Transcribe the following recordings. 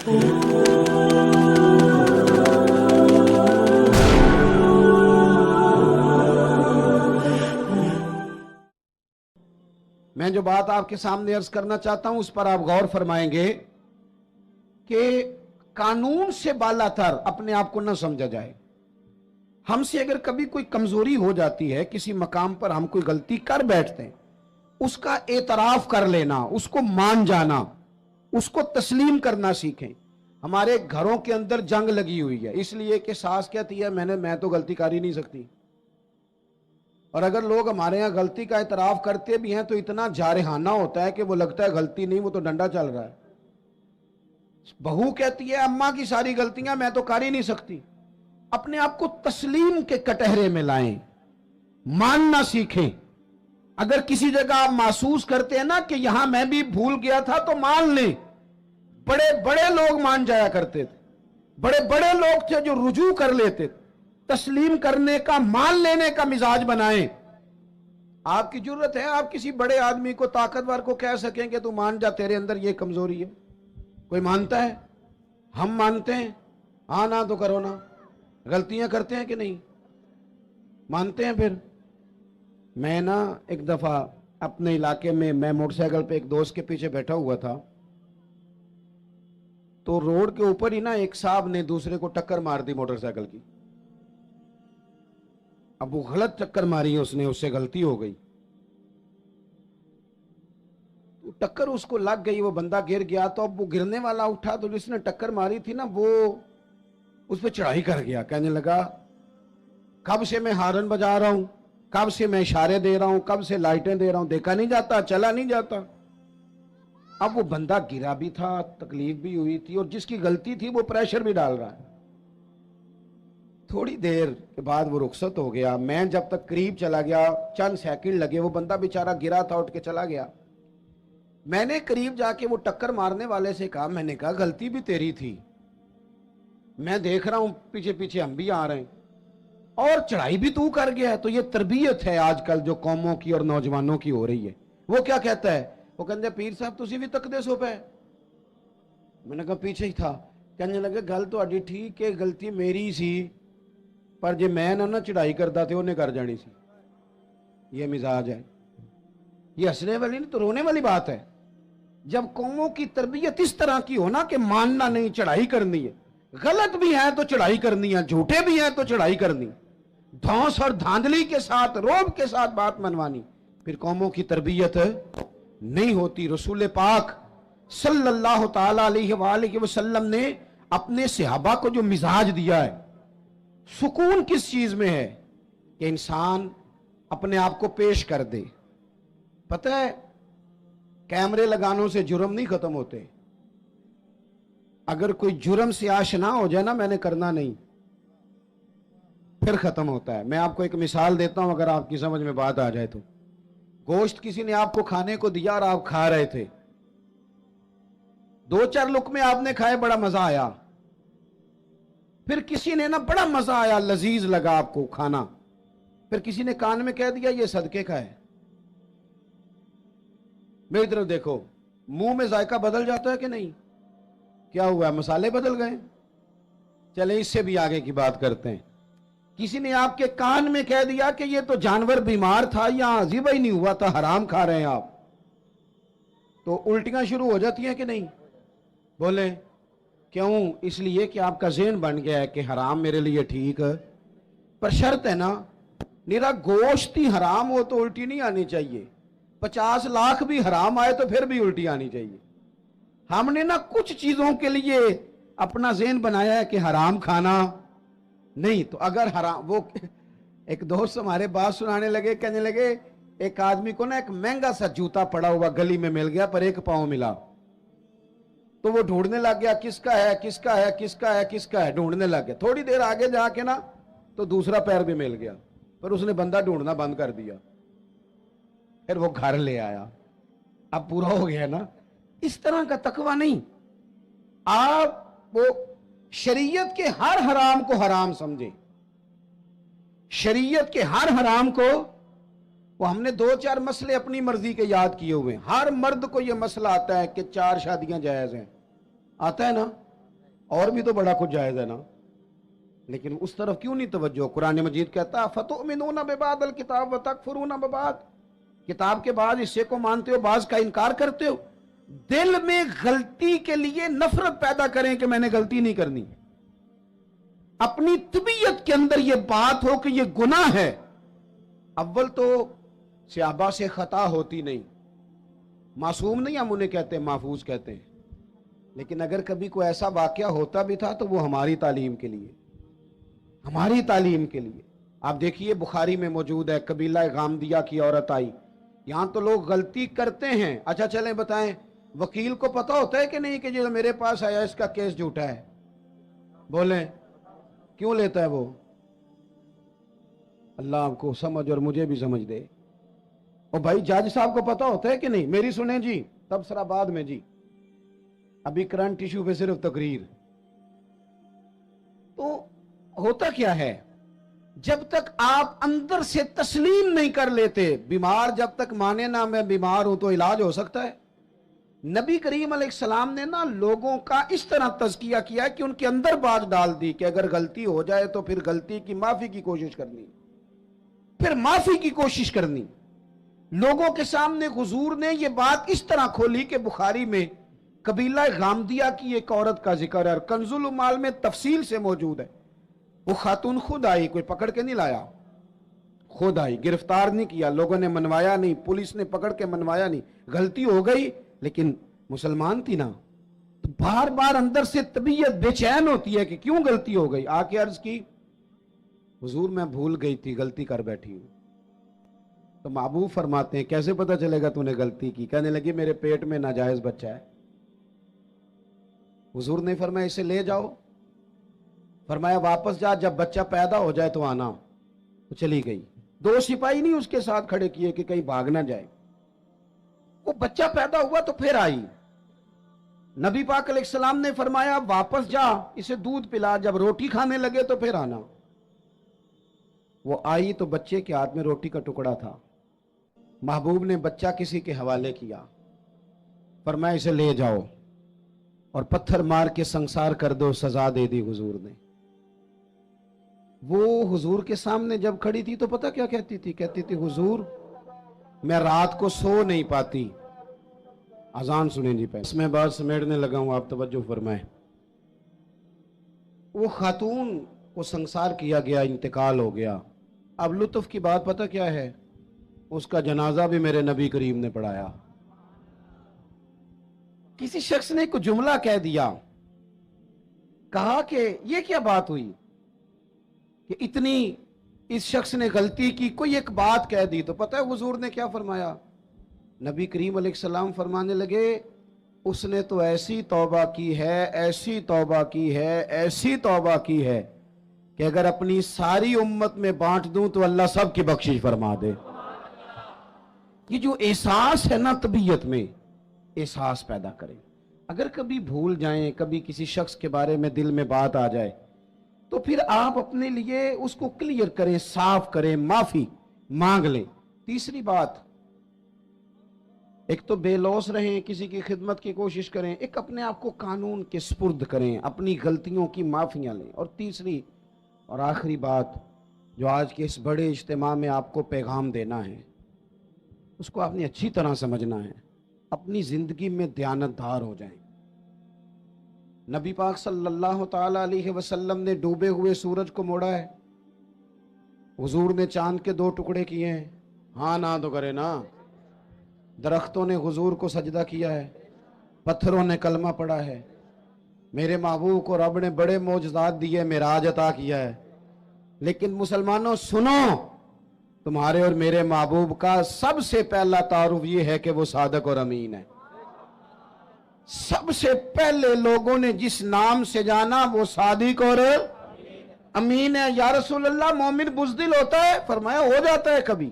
میں جو بات آپ کے سامنے عرض کرنا چاہتا ہوں اس پر آپ غور فرمائیں گے کہ قانون سے بالا تر اپنے آپ کو نہ سمجھا جائے. ہم سے اگر کبھی کوئی کمزوری ہو جاتی ہے، کسی مقام پر ہم کوئی غلطی کر بیٹھتے ہیں، اس کا اعتراف کر لینا، اس کو مان جانا، اس کو تسلیم کرنا سیکھیں. ہمارے گھروں کے اندر جنگ لگی ہوئی ہے اس لیے کہ ساس کہتی ہے میں تو غلطی کر ہی نہیں سکتی. اور اگر لوگ ہمارے ہاں غلطی کا اعتراف کرتے بھی ہیں تو اتنا جارحانہ ہوتا ہے کہ وہ لگتا ہے غلطی نہیں، وہ تو ڈنڈا چل رہا ہے. بہو کہتی ہے اماں کی ساری غلطیاں میں تو کر ہی نہیں سکتی. اپنے آپ کو تسلیم کے کٹہرے میں لائیں، ماننا سیکھیں. اگر کسی جگہ آپ محسوس کرتے ہیں نا کہ یہاں میں بھی بھول گیا تھا تو مان لیں. بڑے بڑے لوگ مان جایا کرتے تھے، بڑے بڑے لوگ تھے جو رجوع کر لیتے تھے. تسلیم کرنے کا، مان لینے کا مزاج بنائیں. آپ کی جرت ہے آپ کسی بڑے آدمی کو، طاقتور کو کہہ سکیں کہ تو مان جا، تیرے اندر یہ کمزوری ہے. کوئی مانتا ہے؟ ہم مانتے ہیں؟ ہاں نہ تو کرو نا. غلطیاں کرتے ہیں کہ نہیں؟ مانتے ہیں. پھر میں نا ایک دفعہ اپنے علاقے میں موٹر سائیکل پہ ایک دوست کے پیچھے بیٹھا ہوا تھا، تو روڈ کے اوپر ہی نا ایک صاحب نے دوسرے کو ٹکر مار دی موٹر سائیکل کی. اب وہ غلط ٹکر ماری ہے اس نے، اس سے غلطی ہو گئی، ٹکر اس کو لگ گئی، وہ بندہ گر گیا. تو اب وہ گرنے والا اٹھا تو جس نے ٹکر ماری تھی نا وہ اس پہ چڑھائی کر گیا. کہنے لگا کب سے میں ہارن بجا رہا ہوں، کب سے میں اشارے دے رہا ہوں، کب سے لائٹیں دے رہا ہوں، دیکھا نہیں جاتا، چلا نہیں جاتا. اب وہ بندہ گرا بھی تھا، تکلیف بھی ہوئی تھی، اور جس کی غلطی تھی وہ پریشر بھی ڈال رہا ہے. تھوڑی دیر کے بعد وہ رخصت ہو گیا. میں جب تک قریب چلا گیا، چند سیکنڈ لگے، وہ بندہ بیچارہ گرا تھا، اٹھ کے چلا گیا. میں نے قریب جا کے وہ ٹکر مارنے والے سے کہا، میں نے کہا غلطی بھی تیری تھی، میں دیکھ رہا ہوں پیچھے پیچھے ہم بھی آ رہے ہیں، اور چڑھائی بھی تو کر گیا ہے. تو یہ تربیت ہے آج کل جو قوموں کی اور نوجوانوں کی ہو رہی ہے. وہ کیا کہتا ہے؟ وہ کہتے ہیں پیر صاحب تسی بھی تکدے سو پہ. میں نے کہا پیچھے ہی تھا. کہنے لگے گل تو اڈی ٹھیک ہے، غلطی میری سی، پر جے میں نہ چڑھائی کرتا تھے انہیں کر جانی سی. یہ مزاج ہے. یہ ہنسنے والی نہیں تو رونے والی بات ہے. جب قوموں کی تربیت اس طرح کی ہو نا کہ ماننا نہیں، چڑھائی کرنی ہے، غلط بھی ہے تو چڑھائی کرنی ہے، جھوٹے بھی ہیں تو چڑھائی کرنی، دھونس اور دھاندلی کے ساتھ، روب کے ساتھ بات منوانی، پھر قوموں کی تربیت نہیں ہوتی. رسول پاک صلی اللہ تعالی علیہ وآلہ وسلم نے اپنے صحابہ کو جو مزاج دیا ہے، سکون کس چیز میں ہے؟ کہ انسان اپنے آپ کو پیش کر دے. پتہ ہے کیمرے لگانوں سے جرم نہیں ختم ہوتے. اگر کوئی جرم سے آشنا ہو جائے نا میں نے کرنا نہیں، پھر ختم ہوتا ہے. میں آپ کو ایک مثال دیتا ہوں اگر آپ کی سمجھ میں بات آ جائے تو. گوشت کسی نے آپ کو کھانے کو دیا اور آپ کھا رہے تھے، 2-4 لقمے آپ نے کھائے، بڑا مزہ آیا. پھر کسی نے نا بڑا مزہ آیا، لذیذ لگا آپ کو کھانا، پھر کسی نے کان میں کہہ دیا یہ صدقے کا ہے. میری طرف دیکھو، منہ میں ذائقہ بدل جاتا ہے کہ نہیں؟ کیا ہوا ہے؟ مسالے بدل گئے. چلیں اس سے بھی آگے کی بات کرتے ہیں. کسی نے آپ کے کان میں کہہ دیا کہ یہ تو جانور بیمار تھا یا ذبح ہی نہیں ہوا تھا، حرام کھا رہے ہیں آپ، تو الٹیاں شروع ہو جاتی ہیں کہ نہیں؟ بولیں کیوں؟ اس لیے کہ آپ کا ذہن بن گیا ہے کہ حرام میرے لیے ٹھیک ہے. پر شرط ہے نا، میرا گوشت ہی حرام ہو تو الٹی نہیں آنی چاہیے، 50 لاکھ بھی حرام آئے تو پھر بھی الٹی آنی چاہیے. ہم نے نا کچھ چیزوں کے لیے اپنا ذہن بنایا ہے کہ حرام کھانا نہیں. تو اگر حرام، وہ ایک دوست ہمارے بات سنانے لگے، کہنے لگے ایک آدمی کو نا ایک مہنگا سا جوتا پڑا ہوا گلی میں مل گیا پر 1 پاؤں ملا، تو وہ ڈھونڈنے لگ گیا کس کا ہے کس کا ہے کس کا ہے کس کا ہے، ڈھونڈنے لگ گیا. تھوڑی دیر آگے جا کے نا تو دوسرا پیر بھی مل گیا، پر اس نے بندہ ڈھونڈنا بند کر دیا. پھر وہ گھر لے آیا، اب پورا ہو گیا نا. اس طرح کا تقوی نہیں. آپ وہ شریعت کے ہر حرام کو حرام سمجھیں، شریعت کے ہر حرام کو. وہ ہم نے 2-4 مسئلے اپنی مرضی کے یاد کیے ہوئے ہیں. ہر مرد کو یہ مسئلہ آتا ہے کہ 4 شادیاں جائز ہیں، آتا ہے نا. اور بھی تو بڑا کچھ جائز ہے نا، لیکن اس طرف کیوں نہیں توجہ؟ قرآن مجید کہتا ہے فَتُؤْمِنُونَ بِبَعْضِ الْكِتَابِ وَتَكْفُرُونَ بِبَعْضٍ، کتاب کے بعض حصے کو مانتے ہو، بعض کا انکار کرتے ہو۔ دل میں غلطی کے لیے نفرت پیدا کریں کہ میں نے غلطی نہیں کرنی، اپنی طبیعت کے اندر یہ بات ہو کہ یہ گناہ ہے۔ اول تو صحابہ سے خطا ہوتی نہیں، معصوم نہیں ہم انہیں کہتے، محفوظ کہتے ہیں، لیکن اگر کبھی کوئی ایسا واقعہ ہوتا بھی تھا تو وہ ہماری تعلیم کے لیے، ہماری تعلیم کے لیے۔ آپ دیکھیے بخاری میں موجود ہے، قبیلہ غامدیہ کی عورت آئی، یہاں تو لوگ غلطی کرتے ہیں۔ اچھا چلیں بتائیں، وکیل کو پتا ہوتا ہے کہ نہیں کہ جو میرے پاس آیا اس کا کیس جھوٹا ہے؟ بولیں کیوں لیتا ہے وہ؟ اللہ آپ کو سمجھ اور مجھے بھی سمجھ دے۔ اور بھائی جج صاحب کو پتا ہوتا ہے کہ نہیں؟ میری سنیں جی، تبصرہ بعد میں جی، ابھی کرنٹ ایشو پہ صرف تقریر۔ تو ہوتا کیا ہے، جب تک آپ اندر سے تسلیم نہیں کر لیتے، بیمار جب تک مانے نہ میں بیمار ہوں تو علاج ہو سکتا ہے؟ نبی کریم علیہ السلام نے نا لوگوں کا اس طرح تزکیہ کیا کہ ان کے اندر بات ڈال دی کہ اگر غلطی ہو جائے تو پھر غلطی کی معافی کی کوشش کرنی، پھر معافی کی کوشش کرنی۔ لوگوں کے سامنے حضور نے یہ بات اس طرح کھولی کہ بخاری میں قبیلہ غامدیہ کی ایک عورت کا ذکر ہے، اور کنز العمال میں تفصیل سے موجود ہے۔ وہ خاتون خود آئی، کوئی پکڑ کے نہیں لایا، خود آئی، گرفتار نہیں کیا، لوگوں نے منوایا نہیں، پولیس نے پکڑ کے منوایا نہیں، غلطی ہو گئی لیکن مسلمان تھی نا، تو بار بار اندر سے طبیعت بے چین ہوتی ہے کہ کیوں غلطی ہو گئی۔ آ کے عرض کی حضور میں بھول گئی تھی، غلطی کر بیٹھی ہوں۔ تو محبوب فرماتے ہیں کیسے پتا چلے گا تو نے غلطی کی؟ کہنے لگی میرے پیٹ میں ناجائز بچہ ہے۔ حضور نے فرمایا اسے لے جاؤ، فرمایا واپس جا، جب بچہ پیدا ہو جائے تو آنا۔ تو چلی گئی، دو سپاہی نہیں اس کے ساتھ کھڑے کیے کہ کہیں بھاگ نہ جائے۔ وہ بچہ پیدا ہوا تو پھر آئی، نبی پاک علیہ السلام نے فرمایا واپس جا، اسے دودھ پلا، جب روٹی کھانے لگے تو پھر آنا۔ وہ آئی تو بچے کے ہاتھ میں روٹی کا ٹکڑا تھا، محبوب نے بچہ کسی کے حوالے کیا، فرمایا اسے لے جاؤ اور پتھر مار کے سنسار کر دو، سزا دے دی حضور نے۔ وہ حضور کے سامنے جب کھڑی تھی تو پتہ کیا کہتی تھی؟ کہتی تھی حضور میں رات کو سو نہیں پاتی۔ اذان سنیں جی پہلے، اس میں بات سمیٹنے لگا ہوں، آپ توجہ فرمائیں۔ وہ خاتون کو سنسار کیا گیا، انتقال ہو گیا۔ اب لطف کی بات پتہ کیا ہے؟ اس کا جنازہ بھی میرے نبی کریم نے پڑھایا۔ کسی شخص نے کوئی جملہ کہہ دیا، کہا کہ یہ کیا بات ہوئی کہ اتنی اس شخص نے غلطی کی، کوئی ایک بات کہہ دی، تو پتہ ہے حضور نے کیا فرمایا؟ نبی کریم علیہ السلام فرمانے لگے اس نے تو ایسی توبہ کی ہے، ایسی توبہ کی ہے، ایسی توبہ کی ہے کہ اگر اپنی ساری امت میں بانٹ دوں تو اللہ سب کی بخشش فرما دے۔ یہ جو احساس ہے نا طبیعت میں، احساس پیدا کریں۔ اگر کبھی بھول جائیں، کبھی کسی شخص کے بارے میں دل میں بات آ جائے تو پھر آپ اپنے لیے اس کو کلیئر کریں، صاف کریں، معافی مانگ لیں۔ تیسری بات، ایک تو بے لوث رہیں، کسی کی خدمت کی کوشش کریں، ایک اپنے آپ کو قانون کے سپرد کریں، اپنی غلطیوں کی معافیاں لیں۔ اور تیسری اور آخری بات جو آج کے اس بڑے اجتماع میں آپ کو پیغام دینا ہے، اس کو آپ نے اچھی طرح سمجھنا ہے، اپنی زندگی میں دیانتدار ہو جائیں۔ نبی پاک صلی اللہ تعالی علیہ وسلم نے ڈوبے ہوئے سورج کو موڑا ہے، حضور نے چاند کے 2 ٹکڑے کیے ہیں، ہاں نہ تو کرے نا، درختوں نے حضور کو سجدہ کیا ہے، پتھروں نے کلمہ پڑھا ہے، میرے محبوب کو رب نے بڑے معجزات دیے، معراج عطا کیا ہے۔ لیکن مسلمانوں سنو، تمہارے اور میرے محبوب کا سب سے پہلا تعارف یہ ہے کہ وہ صادق اور امین ہے۔ سب سے پہلے لوگوں نے جس نام سے جانا وہ صادق اور امین ہے۔ یا رسول اللہ مومن بزدل ہوتا ہے؟ فرمایا ہو جاتا ہے کبھی۔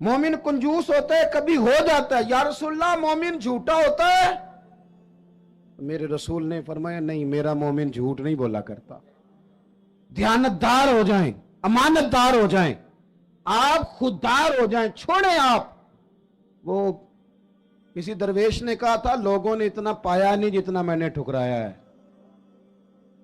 مومن کنجوس ہوتا ہے؟ کبھی ہو جاتا ہے۔ یا رسول اللہ مومن جھوٹا ہوتا ہے؟ میرے رسول نے فرمایا نہیں، میرا مومن جھوٹ نہیں بولا کرتا۔ دیانتدار ہو جائیں، امانت دار ہو جائیں، آپ خوددار ہو جائیں، چھوڑیں آپ۔ وہ کسی درویش نے کہا تھا لوگوں نے اتنا پایا نہیں جتنا میں نے ٹھکرایا ہے۔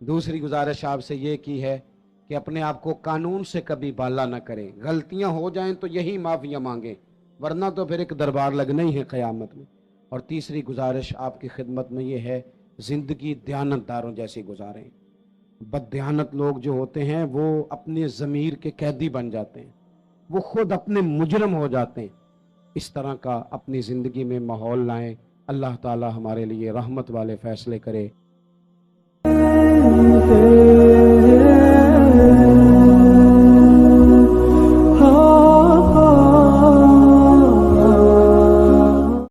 دوسری گزارش آپ سے یہ کی ہے کہ اپنے آپ کو قانون سے کبھی بالا نہ کریں، غلطیاں ہو جائیں تو یہی معافیاں مانگیں، ورنہ تو پھر ایک دربار لگنا ہی ہے قیامت میں۔ اور تیسری گزارش آپ کی خدمت میں یہ ہے، زندگی دیانتداروں جیسی گزاریں۔ بددیانت لوگ جو ہوتے ہیں وہ اپنے ضمیر کے قیدی بن جاتے ہیں، وہ خود اپنے مجرم ہو جاتے ہیں۔ اس طرح کا اپنی زندگی میں ماحول لائیں، اللہ تعالی ہمارے لیے رحمت والے فیصلے کرے۔